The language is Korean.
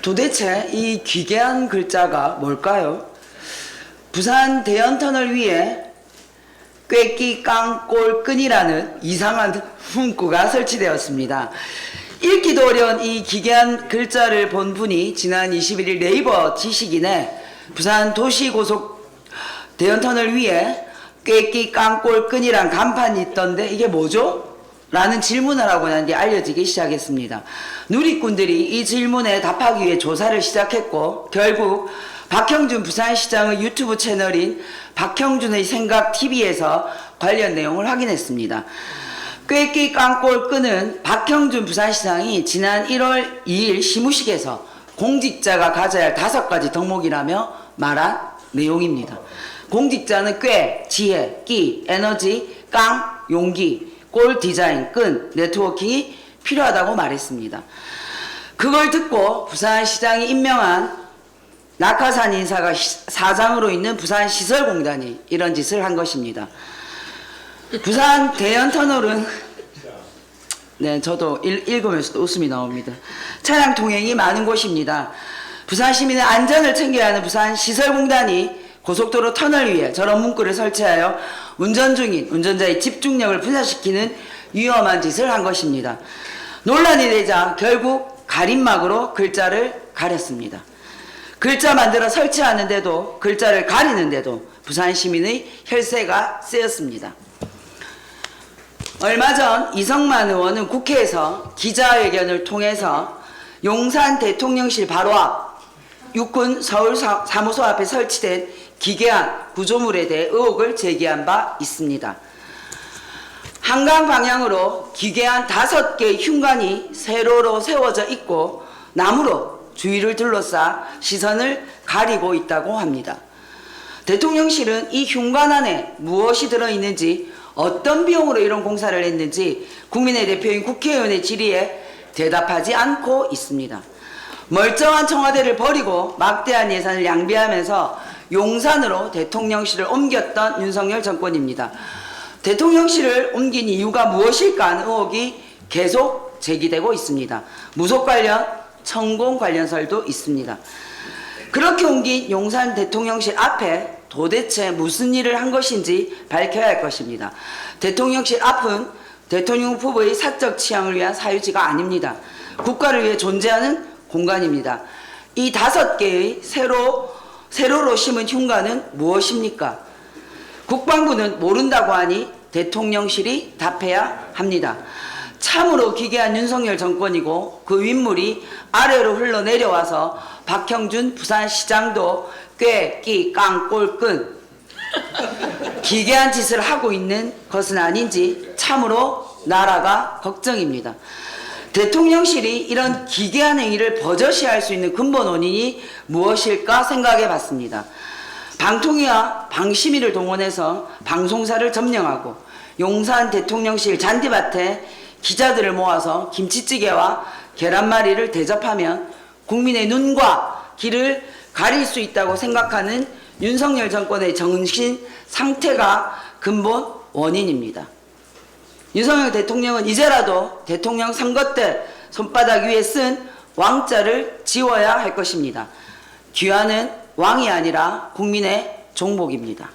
도대체 이 기괴한 글자가 뭘까요? 부산 대연터널 위에 꾀끼 깡꼴 끈이라는 이상한 문구가 설치되었습니다. 읽기도 어려운 이 기괴한 글자를 본 분이 지난 21일 네이버 지식인에 부산 도시고속 대연터널 위에 꾀끼 깡꼴 끈이란 간판이 있던데 이게 뭐죠? 라는 질문을 하고 난 뒤 알려지기 시작했습니다. 누리꾼들이 이 질문에 답하기 위해 조사를 시작했고 결국 박형준 부산시장의 유튜브 채널인 박형준의 생각TV에서 관련 내용을 확인했습니다. 꾀끼 깡꼴 끈은 박형준 부산시장이 지난 1월 2일 시무식에서 공직자가 가져야 할 5가지 덕목이라며 말한 내용입니다. 공직자는 꾀, 지혜, 끼, 에너지, 깡, 용기, 꼴, 디자인, 끈, 네트워킹이 필요하다고 말했습니다. 그걸 듣고 부산시장이 임명한 낙하산 인사가 사장으로 있는 부산시설공단이 이런 짓을 한 것입니다. 부산 대연터널은 네, 저도 읽으면서도 웃음이 나옵니다. 차량 통행이 많은 곳입니다. 부산 시민의 안전을 챙겨야 하는 부산시설공단이 고속도로 터널 위에 저런 문구를 설치하여 운전 중인 운전자의 집중력을 분산시키는 위험한 짓을 한 것입니다. 논란이 되자 결국 가림막으로 글자를 가렸습니다. 글자 만들어 설치하는데도 글자를 가리는데도 부산 시민의 혈세가 쓰였습니다. 얼마 전 이성만 의원은 국회에서 기자회견을 통해서 용산 대통령실 바로 앞 육군 서울 사무소 앞에 설치된 기괴한 구조물에 대해 의혹을 제기한 바 있습니다. 한강 방향으로 기괴한 5개의 흉관이 세로로 세워져 있고 나무로 주위를 둘러싸 시선을 가리고 있다고 합니다. 대통령실은 이 흉관 안에 무엇이 들어있는지 어떤 비용으로 이런 공사를 했는지 국민의 대표인 국회의원의 질의에 대답하지 않고 있습니다. 멀쩡한 청와대를 버리고 막대한 예산을 낭비하면서 용산으로 대통령실을 옮겼던 윤석열 정권입니다. 대통령실을 옮긴 이유가 무엇일까 하는 의혹이 계속 제기되고 있습니다. 무속 관련, 천공 관련설도 있습니다. 그렇게 옮긴 용산 대통령실 앞에 도대체 무슨 일을 한 것인지 밝혀야 할 것입니다. 대통령실 앞은 대통령 후보의 사적 취향을 위한 사유지가 아닙니다. 국가를 위해 존재하는 공간입니다. 이 5개의 세로로 심은 흉관은 무엇입니까? 국방부는 모른다고 하니 대통령실이 답해야 합니다. 참으로 기괴한 윤석열 정권이고 그 윗물이 아래로 흘러내려와서 박형준 부산시장도 꾀, 끼, 깡, 꼴, 끈 기괴한 짓을 하고 있는 것은 아닌지 참으로 나라가 걱정입니다. 대통령실이 이런 기괴한 행위를 버젓이할 수 있는 근본 원인이 무엇일까 생각해 봤습니다. 방통위와 방심위를 동원해서 방송사를 점령하고 용산 대통령실 잔디밭에 기자들을 모아서 김치찌개와 계란말이를 대접하면 국민의 눈과 귀를 가릴 수 있다고 생각하는 윤석열 정권의 정신 상태가 근본 원인입니다. 윤석열 대통령은 이제라도 대통령 선거 때 손바닥 위에 쓴 왕자를 지워야 할 것입니다. 귀환은 왕이 아니라 국민의 종복입니다.